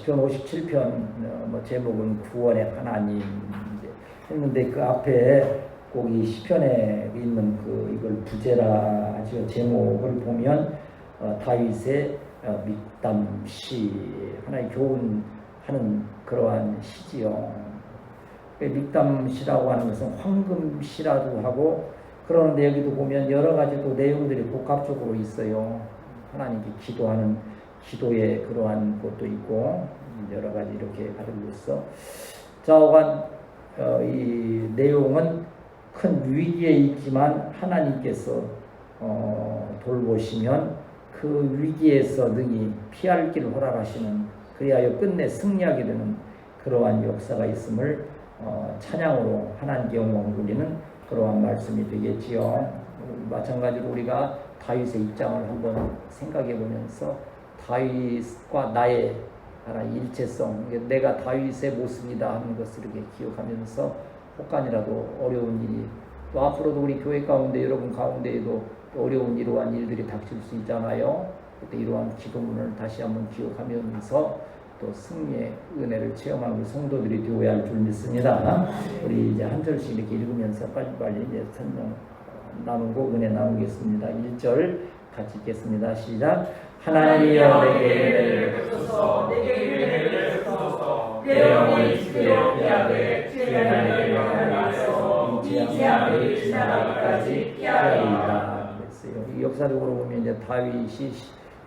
시편 57편 뭐 제목은 구원의 하나님 했는데 그 앞에 꼭 이 시편에 있는 그 이걸 부제라 하죠. 제목을 보면 다윗의 믹담시 하나의 교훈하는 그러한 시지요. 믹담시라고 하는 것은 황금시라도 하고 그러는데 여기도 보면 여러 가지 또 내용들이 복합적으로 있어요. 하나님께 기도하는 기도의 그러한 것도 있고 여러 가지 이렇게 가지고 있어. 좌우간 이 내용은 큰 위기에 있지만 하나님께서 돌보시면 그 위기에서 능히 피할 길을 허락하시는 그리하여 끝내 승리하게 되는 그러한 역사가 있음을 찬양으로 하나님께 영광을 돌리는 그러한 말씀이 되겠지요. 마찬가지로 우리가 다윗의 입장을 한번 생각해 보면서 다윗과 나의 하나의 일체성, 내가 다윗의 모습이다 하는 것을 이렇게 기억하면서 혹간이라도 어려운 일이 또 앞으로도 우리 교회 가운데 여러분 가운데에도 또 어려운 이러한 일들이 닥칠 수 있잖아요. 그때 이러한 기도문을 다시 한번 기억하면서 또 승리의 은혜를 체험하는 성도들이 되어야 할 줄 믿습니다. 우리 이제 한 절씩 이렇게 읽으면서 빨리빨리 이제 설명 나누고 은혜 나누겠습니다. 1절 같이 읽겠습니다. 시작. 하나님이여 내게 은혜를 베푸소서. 내게 은혜를 베푸소서. 내 영혼이 주께 피하되 주의 날에 영원하여서 이 재앙이 지나가기까지 피하리이다. 그랬어요. 이 역사적으로 보면 이제 다윗이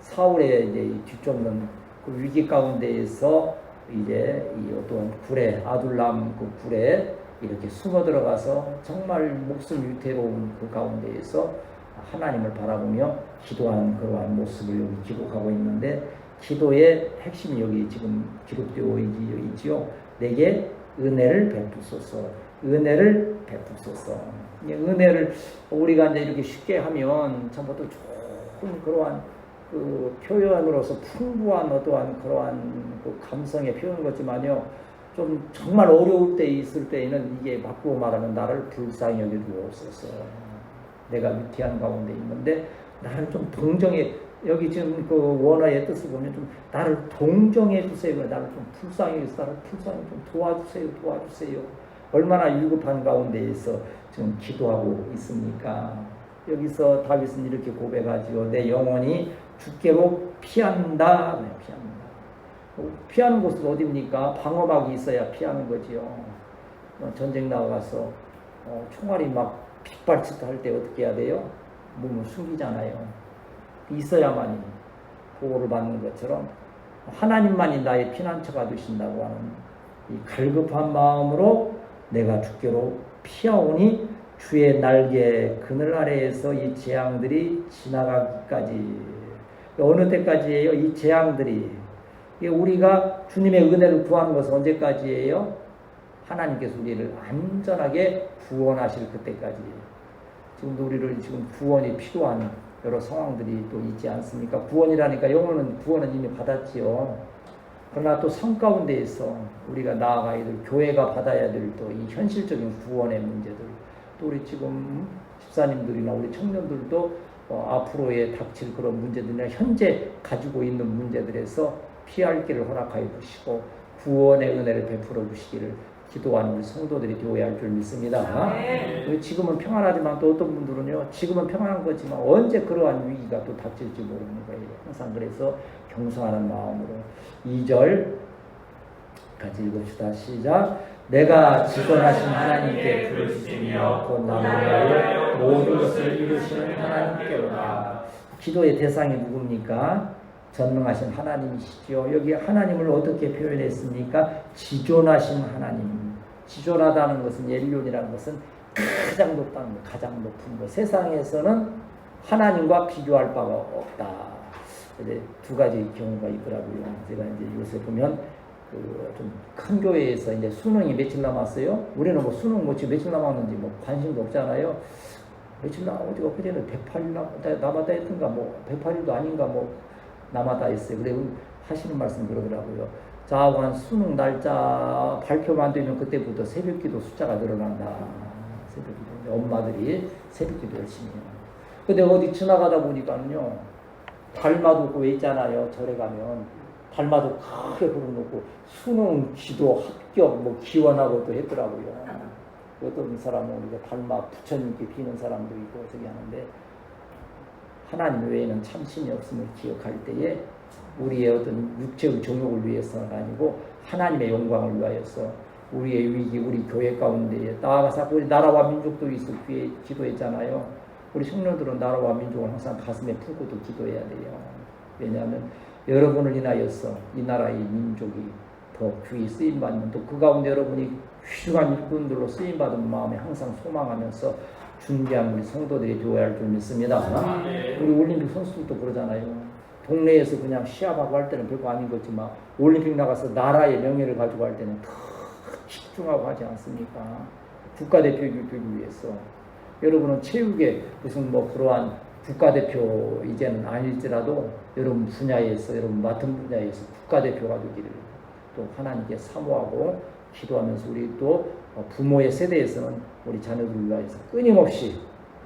사울의 이제 뒤쫓는 그 위기 가운데에서 이제 이 어떤 굴에 아둘람 그 굴에 이렇게 숨어 들어가서 정말 목숨 위태로운 그 가운데에서 하나님을 바라보며 기도하는 그러한 모습을 여기 기록하고 있는데 기도의 핵심이 여기 지금 기록되어 있지요. 내게 은혜를 베푸소서. 은혜를 베푸소서. 은혜를 우리가 이제 이렇게 쉽게 하면 전부터 좋은 그러한 그 표현으로서 풍부한 어떠한 그러한 그 감성의 표현 같지만요. 좀 정말 어려울 때 있을 때에는 이게 바꾸어 말하면 나를 불쌍히 여겨 주옵소서. 내가 위태한 가운데 있는데 나를 좀 동정해, 여기 지금 그 원어의 뜻을 보면 좀 나를 동정해 주세요. 나를 좀 불쌍히 해서 나를 불쌍히 좀 도와주세요. 얼마나 위급한 가운데에서 지금 기도하고 있습니까? 여기서 다윗은 이렇게 고백하지요. 내 영혼이 주께로 피한다. 네, 피합니다. 피하는 곳은 어디입니까? 방어막이 있어야 피하는 거지요. 전쟁 나가서 총알이 막 빗발치듯 할 때 어떻게 해야 돼요? 몸을 숨기잖아요. 있어야만이 보호를 받는 것처럼 하나님만이 나의 피난처가 되신다고 하는 이 갈급한 마음으로 내가 주께로 피하오니 주의 날개 그늘 아래에서 이 재앙들이 지나가기까지. 어느 때까지예요? 이 재앙들이. 우리가 주님의 은혜를 구하는 것은 언제까지예요? 하나님께서 우리를 안전하게 구원하실 그때까지예요. 지금도 우리를 지금 구원이 필요한 여러 상황들이 또 있지 않습니까? 구원이라니까 영혼은 구원은 이미 받았지요. 그러나 또 삶 가운데에서 우리가 나아가야 될 교회가 받아야 될 또 이 현실적인 구원의 문제들, 또 우리 지금 집사님들이나 우리 청년들도 앞으로의 닥칠 그런 문제들이나 현재 가지고 있는 문제들에서 피할 길을 허락하여 주시고 구원의 은혜를 베풀어 주시기를 기도하는 우리 성도들이 되어야 할 줄 믿습니다. 지금은 평안하지만 또 어떤 분들은요, 지금은 평안한 거지만 언제 그러한 위기가 또 닥칠지 모르는 거예요. 항상 그래서 경성하는 마음으로 2절 같이 읽읍시다. 시작. 내가 지존하신 하나님께 부르짖으며 곧 나를 위하여 모든 것을 이루시는 하나님께로다. 기도의 대상이 누굽니까? 전능하신 하나님이시죠. 여기 하나님을 어떻게 표현했습니까? 지존하신 하나님. 지존하다는 것은 엘륜이라는 것은 가장 높다는 것, 가장 높은 것. 세상에서는 하나님과 비교할 바가 없다. 이제 두 가지 경우가 있더라고요. 제가 이제 요새 보면 좀 큰 교회에서 이제 수능이 며칠 남았어요. 우리는 뭐 수능 뭐 지금 며칠 남았는지 뭐 관심도 없잖아요. 며칠 어디가 그때는 108일 남았다 했던가 뭐 108일도 아닌가 뭐 남았다 했어요. 그래 하시는 말씀 그러더라고요. 자관 수능 날짜 발표만 되면 그때부터 새벽기도 숫자가 늘어난다. 새벽기도 엄마들이 새벽기도 열심히 해요. 근데 어디 지나가다 보니까는요, 달마도 왜 있잖아요. 절에 가면 달마도 크게 걸어놓고 수능, 기도, 합격, 뭐 기원하고도 했더라고요. 어떤 사람은 우리가 달마 부처님께 비는 사람도 있고 저기 하는데 하나님 외에는 참신이 없음을 기억할 때에 우리의 어떤 육체의 종욕을 위해서는 아니고 하나님의 영광을 위하여서 우리의 위기, 우리 교회 가운데에 나아가서 우리 나라와 민족도 있어 기도했잖아요. 우리 청년들은 나라와 민족을 항상 가슴에 품고도 기도해야 돼요. 왜냐하면 여러분을 인하여서 이 나라의 민족이 더 귀히 쓰임받는 또 그 가운데 여러분이 훌륭한 일꾼들로 쓰임받은 마음에 항상 소망하면서 준비한 우리 성도들이 되어야 할 줄 믿습니다. 우리 올림픽 선수들도 그러잖아요. 동네에서 그냥 시합하고 할 때는 별거 아닌 거지만 올림픽 나가서 나라의 명예를 가지고 할 때는 더 집중하고 하지 않습니까? 국가대표이기 위해서. 여러분은 체육에 무슨 뭐 그러한 국가대표 이제는 아닐지라도 여러분 분야에서 여러분 맡은 분야에서 국가대표가 되기를 또 하나님께 사모하고 기도하면서 우리 또 부모의 세대에서는 우리 자녀들을 위해서 끊임없이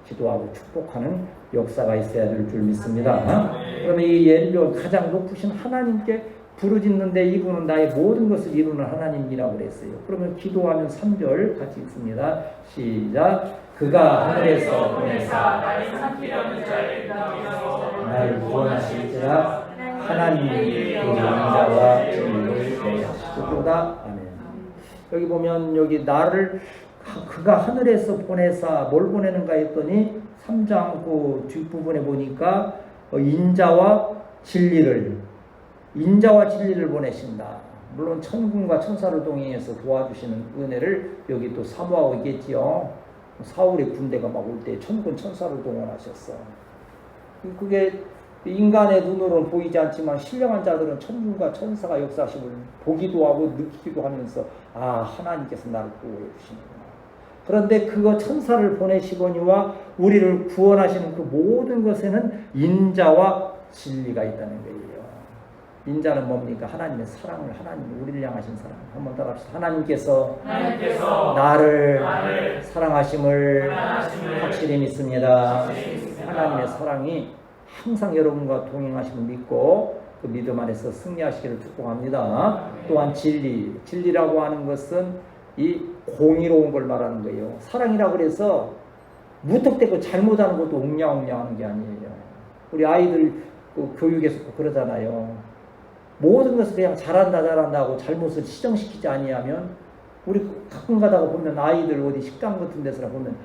기도하고 축복하는 역사가 있어야 될 줄 믿습니다. 그러면 이 예리로 가장 높으신 하나님께 부르짖는데 이분은 나의 모든 것을 이루는 하나님이라고 그랬어요. 그러면 기도하면 3절 같이 읽습니다. 시작. 그가 하늘에서 보내사 나를 삼키려는 자를 나를 구원하실지라 하나님이 그 인자와 진리를 내하시도다. 아멘. 여기 보면 여기 나를 그가 하늘에서 보내사 뭘 보내는가 했더니 3장 그 뒷부분에 보니까 인자와 진리를 보내신다. 물론 천군과 천사를 동행해서 도와주시는 은혜를 여기 또 사모하고 있겠지요. 사울의 군대가 막 올 때 천군 천사를 동원하셨어. 그게 인간의 눈으로는 보이지 않지만 신령한 자들은 천군과 천사가 역사하심을 보기도 하고 느끼기도 하면서 아 하나님께서 나를 구원해 주시는구나. 그런데 그거 천사를 보내시거니와 우리를 구원하시는 그 모든 것에는 인자와 진리가 있다는 거예요. 인자는 뭡니까? 하나님의 사랑을, 하나님이 우리를 향하신 사랑. 한번 더 합시다. 하나님께서 나를 사랑하심을 확실히 믿습니다. 하나님의 사랑이 항상 여러분과 동행하심을 믿고 그 믿음 안에서 승리하시기를 축복합니다. 또한 진리라고 하는 것은 이 공의로운 걸 말하는 거예요. 사랑이라고 그래서 무턱대고 잘못하는 것도 옹냐옹냐하는 게 아니에요. 우리 아이들 그 교육에서 그러잖아요. 모든 것을 그냥 잘한다 하고 잘못을 시정시키지 아니하면 우리 가끔 가다가 보면 아이들 어디 식당 같은 데서 보면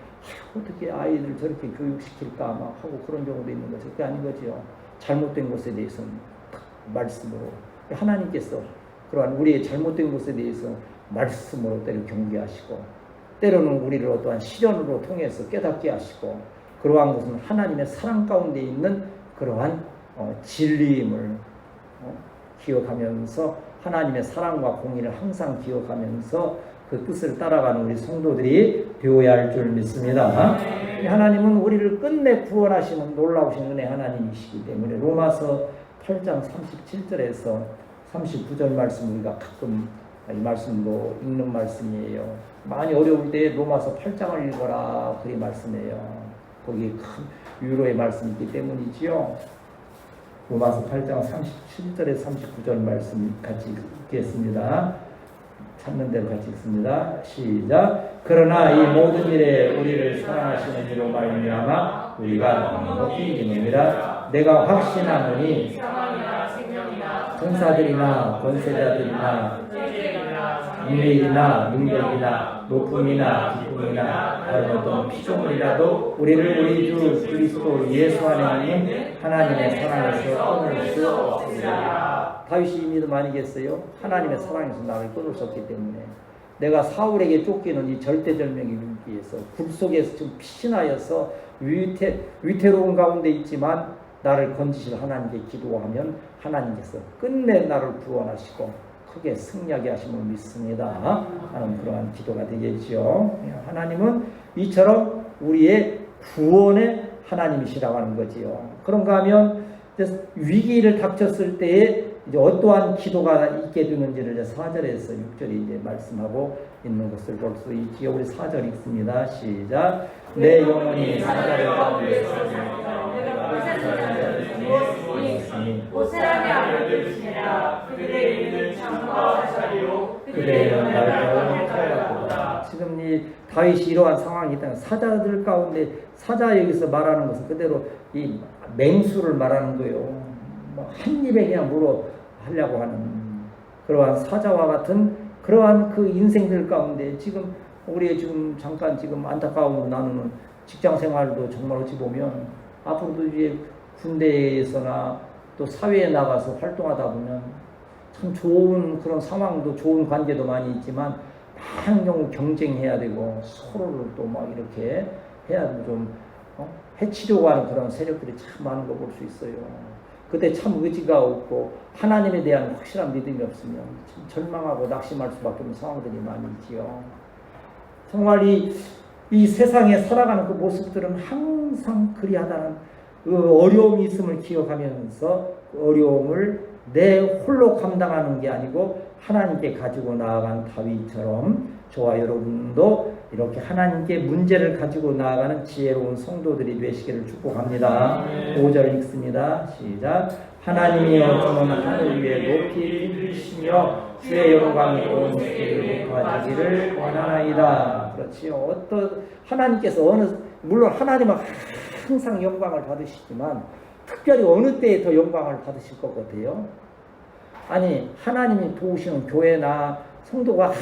어떻게 아이들 저렇게 교육시킬까 막 하고 그런 경우도 있는 거죠. 그게 아닌 거죠. 잘못된 것에 대해서는 말씀으로 하나님께서 그러한 우리의 잘못된 것에 대해서 말씀으로 때로 경계하시고 때로는 우리를 어떠한 시련으로 통해서 깨닫게 하시고 그러한 것은 하나님의 사랑 가운데 있는 그러한 진리임을 기억하면서 하나님의 사랑과 공의를 항상 기억하면서 그 뜻을 따라가는 우리 성도들이 되어야 할 줄 믿습니다. 하나님은 우리를 끝내 구원하시는 놀라우신 은혜 하나님이시기 때문에 로마서 8장 37절에서 39절 말씀 우리가 가끔 이 말씀도 읽는 말씀이에요. 많이 어려울 때 로마서 8장을 읽어라 그리 말씀이에요. 거기에 큰 위로의 말씀이 있기 때문이지요. 로마서 8장 37절에 39절 말씀 같이 읽겠습니다. 찾는 대로 같이 읽습니다. 시작. 그러나 이 모든 일에 우리를 사랑하시는 이로 말미암아 우리가 높이 이름이라 내가 확신하노니 천사들이나 권세자들이나 인물이나 능력이나 높음이나 기쁨이나 다른 어떤 피조물이라도 우리를 우리 주 그리스도 예수 안에 있는 하나님의 사랑에서 끊을 수 없으리라. 다윗이 믿음 아니겠어요? 하나님의 사랑에서 나를 끊을 수 없기 때문에 내가 사울에게 쫓기는 이 절대절명의 위기에서 굴 속에서 좀 피신하여서 위태로운 가운데 있지만 나를 건지실 하나님께 기도하면 하나님께서 끝내 나를 구원하시고 크게 승리하게 하심을 믿습니다 하는 그러한 기도가 되겠죠. 하나님은 이처럼 우리의 구원의 하나님이시라고 하는 거지요. 그런가 하면 위기를 닥쳤을 때에 이제 어떠한 기도가 있게 되는지를 4절에서 6절이 이제 말씀하고 있는 것을 볼 수 있지요. 우리 4절 읽습니다. 시작. 내 영혼이 사자를 가운데 곧 사람의 아들들이시니라. 그들은 다윗이 이러한 상황이 있다. 사자들 가운데 사자 여기서 말하는 것은 그대로 이 맹수를 말하는 거예요. 한 입에 그냥 물어 하려고 하는 그러한 사자와 같은 그러한 그 인생들 가운데 지금 우리 지금 잠깐 지금 안타까움으로 나누는 직장 생활도 정말 어찌 보면 앞으로도 이제 군대에서나 또 사회에 나가서 활동하다 보면 참 좋은 그런 상황도 좋은 관계도 많이 있지만 많은 경우 경쟁해야 되고 서로를 또 막 이렇게 해야 좀 해치려고 하는 그런 세력들이 참 많은 거 볼 수 있어요. 그때 참 의지가 없고 하나님에 대한 확실한 믿음이 없으면 참 절망하고 낙심할 수밖에 없는 상황들이 많이 있지요. 정말 이 세상에 살아가는 그 모습들은 항상 그리하다는 그 어려움이 있음을 기억하면서 그 어려움을 내 홀로 감당하는 게 아니고 하나님께 가지고 나아간 다윗처럼 저와 여러분도 이렇게 하나님께 문제를 가지고 나아가는 지혜로운 성도들이 되시기를 축복합니다. 5절 읽습니다. 시작. 하나님이여 주는 하늘 위에 높이 들리시며 주의 영광이 온 세계에 높아지기를 원하나이다. 그렇지요. 하나님께서 물론 하나님은 항상 영광을 받으시지만 특별히 어느 때에 더 영광을 받으실 것 같아요? 아니 하나님이 도우시는 교회나 성도가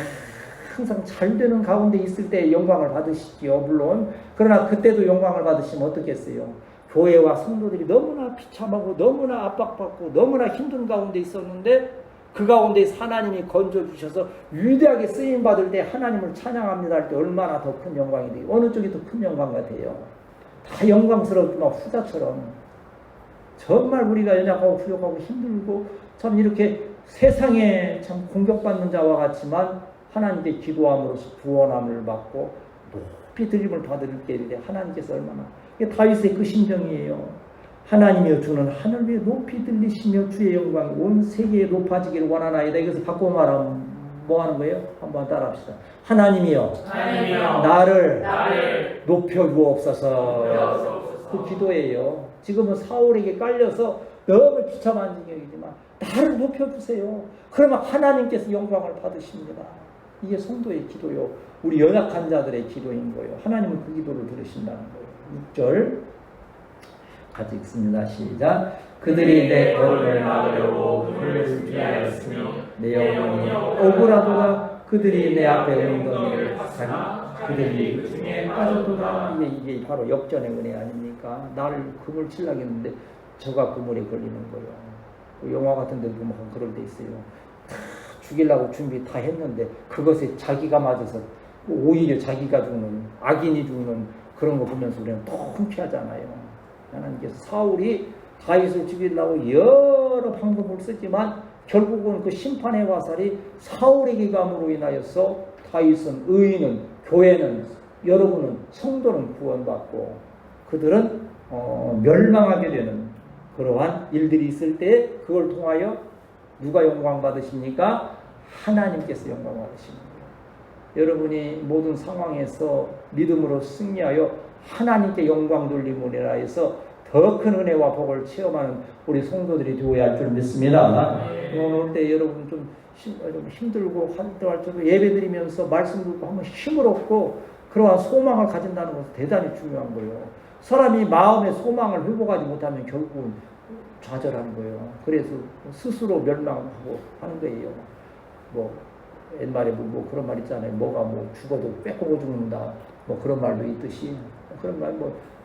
항상 잘 되는 가운데 있을 때 영광을 받으시지요. 물론 그러나 그때도 영광을 받으시면 어떻겠어요? 교회와 성도들이 너무나 비참하고 너무나 압박받고 너무나 힘든 가운데 있었는데 그 가운데서 하나님이 건져주셔서 위대하게 쓰임받을 때 하나님을 찬양합니다 할 때 얼마나 더 큰 영광이 돼요? 어느 쪽이 더 큰 영광 같아요? 다 영광스럽지만 후자처럼 정말 우리가 연약하고 부족하고 힘들고 참 이렇게 세상에 참 공격받는 자와 같지만 하나님께 기도함으로써 구원함을 받고 높이 들림을 받을 때인데 하나님께서 얼마나 이게 다윗의 그 심정이에요. 하나님이여 주는 하늘 위에 높이 들리시며 주의 영광이 온 세계에 높아지기를 원하나이다. 이것을 바꿔 말하면 뭐 하는 거예요? 한번 따라합시다. 하나님이여 나를 높여주옵소서. 그 기도예요. 지금은 사울에게 깔려서 너무 비참한 지경이지만 나를 높여주세요. 그러면 하나님께서 영광을 받으십니다. 이게 성도의 기도요. 우리 연약한 자들의 기도인 거예요. 하나님은 그 기도를 들으신다는 거예요. 6절 같이 읽습니다. 시작. 그들이 내 걸음을 막으려고 불을 피하였으니 내 영혼이 억울하도다. 그들이 내 앞에 엉덩이를 박사니 그들이 그 중에 빠졌도다. 이게 바로 역전의 은혜 아닙니까? 나를 그물 치려고 했는데 저가 그물에 걸리는 거예요. 그 영화 같은 데 보면 그럴 때 있어요. 죽이려고 준비 다 했는데 그것에 자기가 맞아서 오히려 자기가 죽는 악인이 죽는 그런 거 보면서 우리는 통쾌하잖아요. 하나님께서 사울이 다윗을 죽이려고 여러 방법을 쓰지만 결국은 그 심판의 화살이 사울에게 감으로 인하여서 다윗은 의인은 교회는 여러분은 성도는 구원받고 그들은 멸망하게 되는 그러한 일들이 있을 때 그걸 통하여 누가 영광 받으십니까? 하나님께서 영광 받으시는 거예요. 여러분이 모든 상황에서 믿음으로 승리하여 하나님께 영광 돌림으로 인하여서 더 큰 은혜와 복을 체험하는 우리 성도들이 되어야 할 줄 믿습니다. 오늘 때 여러분 좀 힘들고 할 때도 예배드리면서 말씀 듣고 한번 힘을 얻고 그러한 소망을 가진다는 것은 대단히 중요한 거예요. 사람이 마음의 소망을 회복하지 못하면 결국은 좌절하는 거예요. 그래서 스스로 멸망하고 하는 거예요. 뭐 옛말에 뭐 그런 말 있잖아요. 뭐가 뭐 죽어도 빼고 죽는다. 뭐 그런 말도 있듯이 그런 말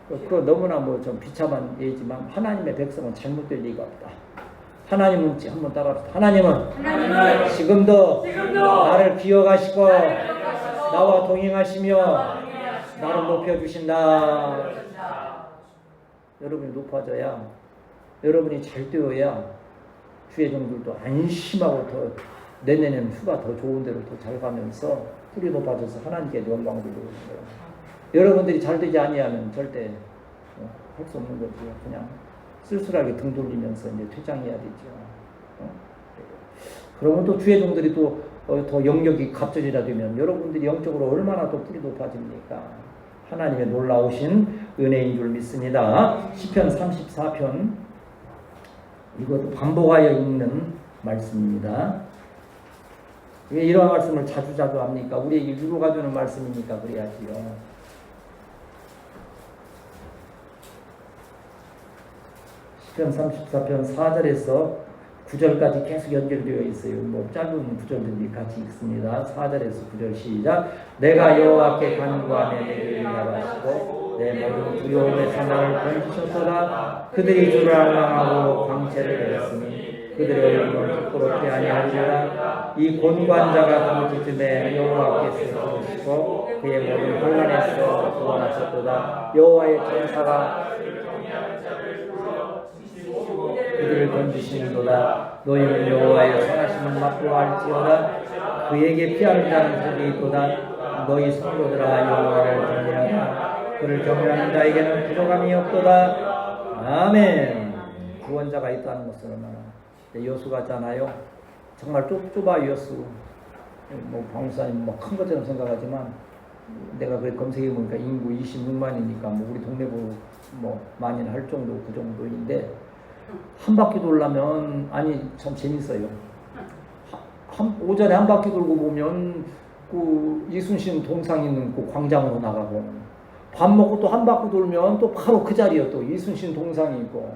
그거 너무나 뭐 좀 비참한 예지만 하나님의 백성은 잘못될 리가 없다. 하나님은 한번 따라합시다. 하나님은 지금도 나를 기억하시고 나와 동행하시며 나를 높여주신다. 여러분이 높아져야 여러분이 잘 되어야 주의 종들도 안심하고 더 내년에는 휴가 더 좋은 데로 더 잘 가면서 뿌리 높아져서 하나님께 영광을 돌리는 거예요. 여러분들이 잘 되지 아니하면 절대 할 수 없는 거죠. 그냥 쓸쓸하게 등 돌리면서 이제 퇴장해야 되죠. 그러면 또 주의 종들이 또 더 영역이 갑절이라 되면 여러분들이 영적으로 얼마나 또 뿌리 높아집니까? 하나님의 놀라우신 은혜인 줄 믿습니다. 시편 34편 이것도 반복하여 읽는 말씀입니다. 왜 이런 말씀을 자주자주 합니까? 우리에게 위로가 되는 말씀이니까 그래야지요. 시편 34편 4절에서 9절까지 계속 연결되어 있어요. 뭐 짧은 구절들이 같이 읽습니다. 4절에서 9절 시작. 내가 여호와께 간구하며 내게 응답하시고 내 모든 두려움에서 나를 건지셨도다. 그들이 주를 앙망하고 광채를 내었으니 그들의 얼굴을 부끄럽게 아니하리라. 이 곤관자가 부르짖음에 여호와께서 들으시고 그의 모든 혼란에서 구원하셨도다. 여호와의 천사가 그들을 건지시는도다. 너희는 여호와의 선하심을 맛보아할지어다. 그에게 피하는 자는 복이 있도다. 너희 성도들아 여호와를 경외하라. 그를 경외하는 자에게는 부족함이 없도다. 아멘. 구원자가 있다는 것은 얼마나 여수 같잖아요. 정말 좁아 여수. 뭐 방사님 뭐 큰 것처럼 생각하지만 내가 그 검색해 보니까 인구 26만이니까 뭐 우리 동네보다 뭐 만인 할 정도 그 정도인데. 한 바퀴 돌려면 아니 참 재밌어요. 오전에 한 바퀴 돌고 보면 그 이순신 동상 있는 그 광장으로 나가고 밥 먹고 또 한 바퀴 돌면 또 바로 그 자리에 또 이순신 동상이 있고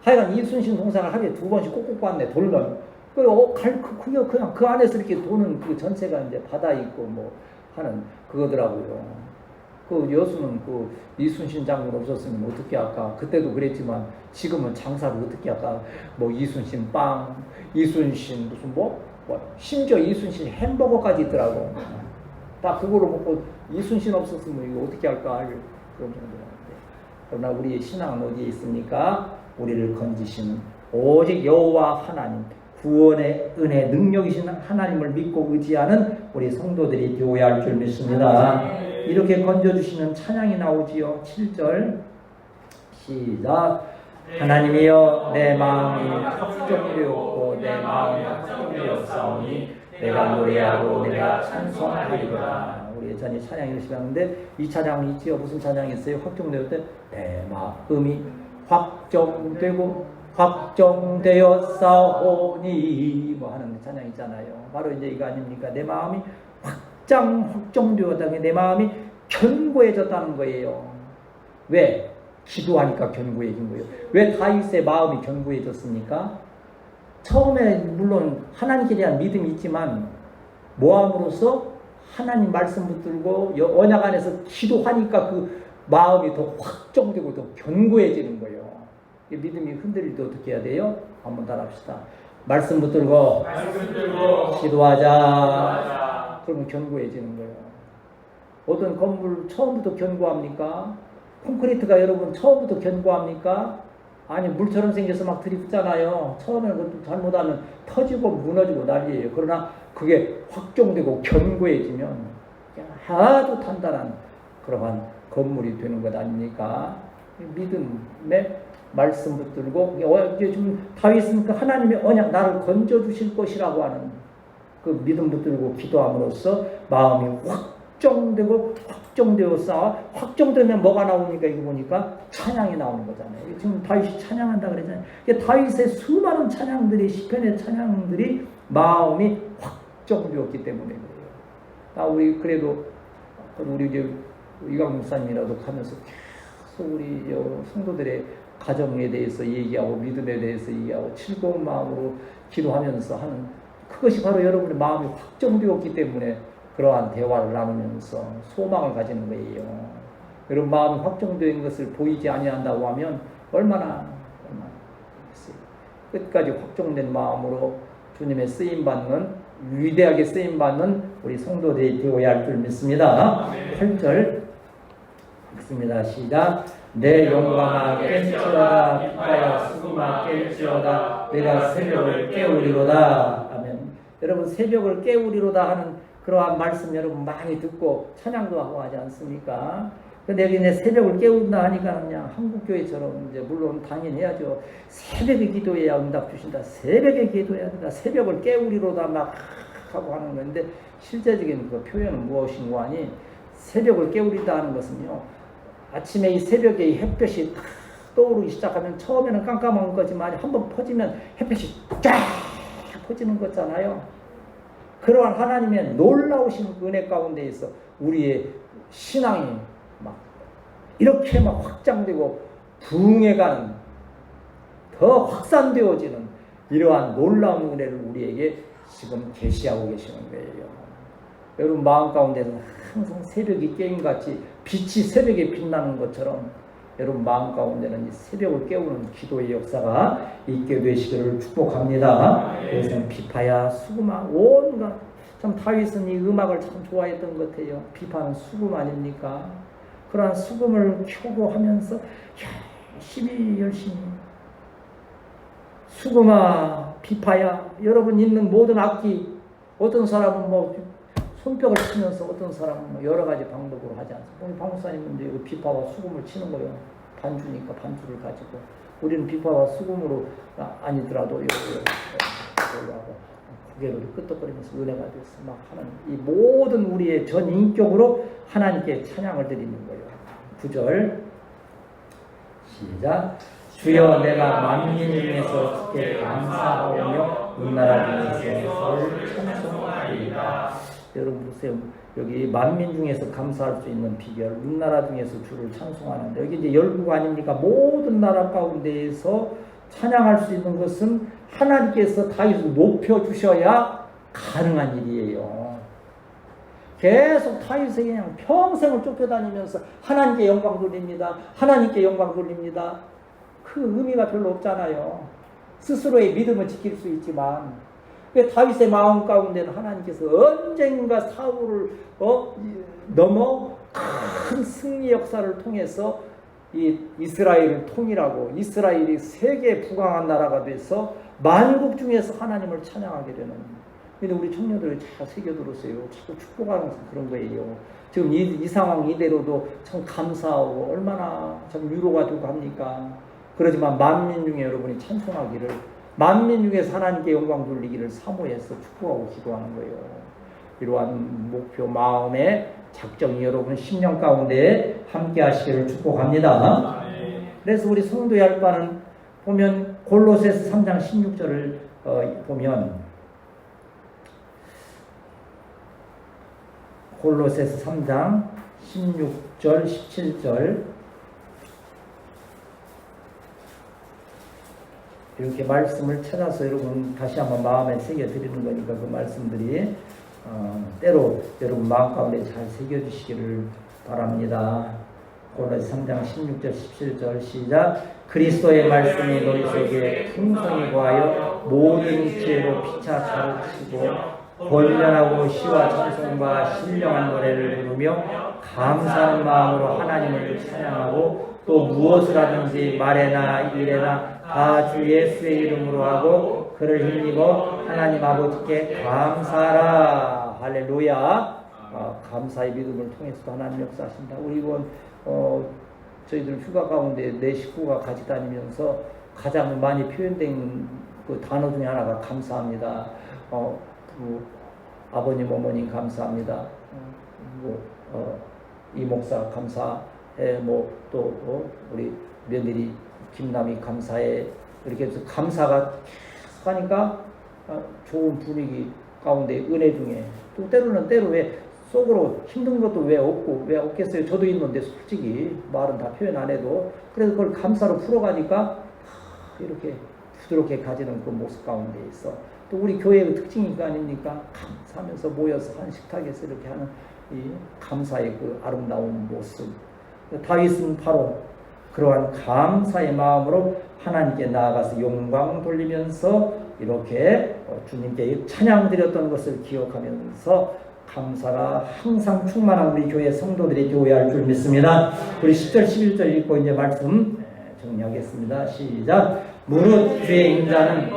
하여간 이순신 동상을 하루에 2번씩 꼭꼭 봤네 돌면 그리고 그냥 그 안에서 이렇게 도는 그 전체가 이제 바다 있고 뭐 하는 그거더라고요. 그 여수는 그 이순신 장군 없었으면 어떻게 할까? 그때도 그랬지만 지금은 장사를 어떻게 할까? 뭐 이순신 빵, 이순신 무슨 뭐 심지어 이순신 햄버거까지 있더라고. 딱 그거로 먹고 이순신 없었으면 이거 어떻게 할까? 그런 정도였는데. 그러나 우리의 신앙은 어디에 있습니까? 우리를 건지시는 오직 여호와 하나님, 구원의 은혜, 능력이신 하나님을 믿고 의지하는 우리 성도들이 되어야 할 줄 믿습니다. 이렇게 건져주시는 찬양이 나오지요. 7절 시작. 하나님이여 내 마음이 확정되었고 내 마음이 확정되었사오니 내가 노래하고 내가 찬송하리로다. 우리 전에 찬양 열심히 하는데 이 찬양이 있지요. 무슨 찬양이 있어요? 확정되었을 때 내 마음이 확정되었사오니 뭐 하는 찬양 있잖아요. 바로 이제 이거 아닙니까? 내 마음이 확정되었다는 게 내 마음이 견고해졌다는 거예요. 왜? 기도하니까 견고해진 거예요. 왜 다윗의 마음이 견고해졌습니까? 처음에 물론 하나님께 대한 믿음이 있지만 모함으로써 하나님 말씀 붙들고 언약 안에서 기도하니까 그 마음이 더 확정되고 더 견고해지는 거예요. 믿음이 흔들릴 때 어떻게 해야 돼요? 한번 따라합시다. 말씀 붙들고 기도하자. 그러면 견고해지는 거예요. 어떤 건물 처음부터 견고합니까? 콘크리트가 여러분 처음부터 견고합니까? 아니 물처럼 생겨서 막 들이붙잖아요. 처음에는 그것도 잘못하면 터지고 무너지고 난리예요. 그러나 그게 확정되고 견고해지면 아주 단단한 그러한 건물이 되는 것 아닙니까? 믿음의 말씀 붙들고 이제 좀 다윗은 그 하나님의 언약 나를 건져주실 것이라고 하는 그 믿음 붙들고 기도함으로써 마음이 확정되어 쌓아 확정되면 뭐가 나오니까 이거 보니까 찬양이 나오는 거잖아요. 지금 다윗이 찬양한다 그랬잖아요. 다윗의 수많은 찬양들이 시편의 찬양들이 마음이 확정되었기 때문에 그래요. 우리 그래도 우리 이제 이강 목사님이라도 가면서 계속 우리 성도들의 가정에 대해서 얘기하고 믿음에 대해서 얘기하고 즐거운 마음으로 기도하면서 하는 그것이 바로 여러분의 마음이 확정되었기 때문에 그러한 대화를 나누면서 소망을 가지는 거예요. 여러분 마음이 확정된 것을 보이지 아니한다고 하면 얼마나 끝까지 확정된 마음으로 주님의 쓰임받는 위대하게 쓰임받는 우리 성도들이 되어야 할 줄 믿습니다. 8절 읽습니다. 시작. 내 영광아 깰지어다 빛하여 수금아 깰지어다 내가 새벽을 깨우리로다. 아멘. 여러분 새벽을 깨우리로다 하는 그러한 말씀 여러분 많이 듣고 찬양도 하고 하지 않습니까? 근데 여기 새벽을 깨운다 하니까 그냥 한국교회처럼 이제 물론 당연히 해야죠. 새벽에 기도해야 응답 주신다. 새벽에 기도해야 된다. 새벽을 깨우리로다 막 하고 하는 건데 실제적인 그 표현은 무엇인고 하니 새벽을 깨우리다 하는 것은요. 아침에 이 새벽에 이 햇볕이 탁 떠오르기 시작하면 처음에는 깜깜한 거지만 한번 퍼지면 햇볕이 쫙 퍼지는 거잖아요. 그러한 하나님의 놀라우신 은혜 가운데에서 우리의 신앙이 막 이렇게 막 확장되고 부흥해가는, 더 확산되어지는 이러한 놀라운 은혜를 우리에게 지금 계시하고 계시는 거예요. 여러분 마음 가운데는 항상 새벽이 깨임같이 빛이 새벽에 빛나는 것처럼 여러분 마음 가운데는 이 새벽을 깨우는 기도의 역사가 있게 되시기를 축복합니다. 그래서 비파야 수금아 온갖, 참 다윗은 이 음악을 참 좋아했던 것 같아요. 비파는 수금 아닙니까? 그러한 수금을 켜고 하면서 열심히 수금아 비파야, 여러분 있는 모든 악기, 어떤 사람은 뭐 손뼉을 치면서 어떤 사람은 뭐 여러 가지 방법으로 하지 않습니까? 우리 박목사님은 이제 비파와 수금을 치는 거예요. 반주니까 반주를 가지고. 우리는 비파와 수금으로 아니더라도 하고 고개를 끄덕거리면서 은혜가 됐어 막 하는 이 모든 우리의 전 인격으로 하나님께 찬양을 드리는 거예요. 9절 시작. 주여 내가 만민 중에서 주께 감사하오며 은나라 중에서 주를 찬송하리이다. 여러분 보세요. 여기 만민 중에서 감사할 수 있는 비결, 은나라 중에서 주를 찬송하는데 여기 이제 열국 아닙니까? 모든 나라 가운데에서 찬양할 수 있는 것은 하나님께서 다윗을 높여주셔야 가능한 일이에요. 계속 다윗이 그냥 평생을 쫓겨다니면서 하나님께 영광 돌립니다. 하나님께 영광 돌립니다. 그 의미가 별로 없잖아요. 스스로의 믿음을 지킬 수 있지만 다윗의 마음 가운데는 하나님께서 언젠가 사울을 넘어 큰 승리 역사를 통해서 이 이스라엘을 통일하고 이스라엘이 세계 부강한 나라가 돼서 만국 중에서 하나님을 찬양하게 되는. 근데 우리 청년들이 잘 새겨들었어요. 자꾸 축복하는 그런 거예요. 지금 이 상황 이대로도 참 감사하고 얼마나 참 위로가 되고 합니까? 그러지만 만민 중에 여러분이 찬송하기를, 만민 중에서 하나님께 영광 돌리기를 사모해서 축복하고 기도하는 거예요. 이러한 목표, 마음의 작정이 여러분 10년 가운데 함께 하시기를 축복합니다. 그래서 우리 성도의 할 바는 보면 골로새서 3장 16절을 보면 골로새서 3장 16절 17절 이렇게 말씀을 찾아서 여러분 다시 한번 마음에 새겨드리는 거니까 그 말씀들이 때로 여러분 마음 가운데 잘 새겨주시기를 바랍니다. 골로새 3장 16절 17절 시작. 그리스도의 말씀이 너희 속에 풍성히 거하여 모든 지혜로 피차 가르치고 권면하고 시와 찬송과 신령한 노래를 부르며 감사하는 마음으로 하나님을 찬양하고 또 무엇을 하든지 말에나 일에나 다 주 예수의 이름으로 하고 그를 힘입어 하나님 아버지께 감사하라. 할렐루야. 감사의 믿음을 통해서도 하나님 역사하신다. 우리 이번 저희들 휴가 가운데 내 식구가 같이 다니면서 가장 많이 표현된 그 단어 중에 하나가 감사합니다. 아버님 어머님 감사합니다. 이 목사 감사해. 또 우리 며느리 김남이 감사해. 이렇게 해서 감사가 계속 하니까 좋은 분위기 가운데 은혜 중에 또 때로는 왜 속으로 힘든 것도 왜 없겠어요. 저도 있는데 솔직히 말은 다 표현 안 해도 그래서 그걸 감사로 풀어가니까 이렇게 부드럽게 가지는 그 모습 가운데 있어. 또 우리 교회의 특징이 아닙니까? 감사하면서 모여서 한 식탁에서 이렇게 하는 이 감사의 그 아름다운 모습. 다윗은 바로 그러한 감사의 마음으로 하나님께 나아가서 영광 돌리면서 이렇게 주님께 찬양 드렸던 것을 기억하면서 감사가 항상 충만한 우리 교회 성도들이 교회할 줄 믿습니다. 우리 10절 11절 읽고 이제 말씀 정리하겠습니다. 시작. 무릇 주의 인자는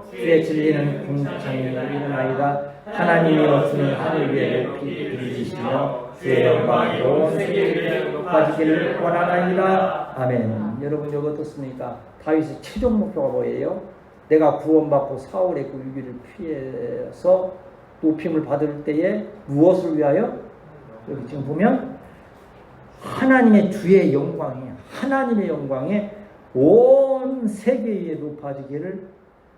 주의 진리는 궁창이 일어나이다. 하나님이 없으면 하늘 위에 높이 들리시며 주의 영광으로 세계에 높아지기를 원하나이다. 아멘. 여러분 여기 어떻습니까? 다윗의 최종 목표가 뭐예요? 내가 구원받고 사울의 그 위기를 피해서 높임을 받을 때에 무엇을 위하여? 여기 지금 보면 하나님의 주의 영광이, 하나님의 영광에 온 세계에 높아지기를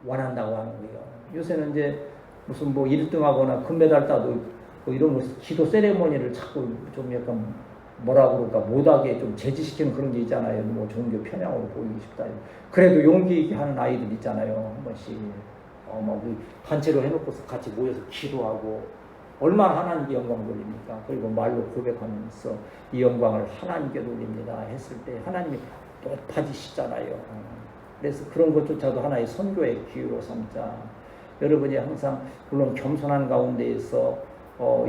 원한다고 하는 거예요. 요새는 이제 무슨 뭐 1등하거나 금메달 따도 뭐 이런 거 기도 세레모니를 자꾸 좀 약간 뭐라 그럴까 못하게 좀 제지시키는 그런 게 있잖아요. 뭐 종교 편향으로 보이기 쉽다. 그래도 용기 있게 하는 아이들 있잖아요. 한 번씩 막 우리 단체로 해놓고서 같이 모여서 기도하고 얼마나 하나님께 영광 돌립니까? 그리고 말로 고백하면서 이 영광을 하나님께 돌립니다 했을 때 하나님이 높아지시잖아요. 그래서 그런 것조차도 하나의 선교의 기회로 삼자. 여러분이 항상 물론 겸손한 가운데에서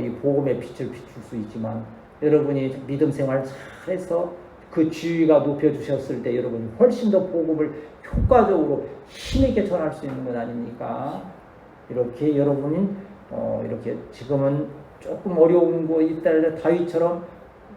이 복음의 빛을 비출 수 있지만 여러분이 믿음 생활 잘해서 그 지위가 높여주셨을 때 여러분이 훨씬 더 복음을 효과적으로 힘있게 전할 수 있는 것 아닙니까? 이렇게 여러분이 이렇게 지금은 조금 어려운 거 있다 다윗처럼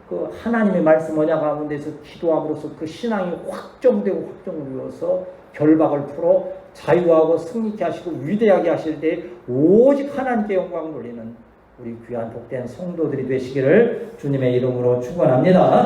그 하나님의 말씀 언약 가운데서 기도함으로써 그 신앙이 확정되고 확정되어서 결박을 풀어 자유하고 승리케 하시고 위대하게 하실 때 오직 하나님께 영광 돌리는 우리 귀한 복된 성도들이 되시기를 주님의 이름으로 축원합니다.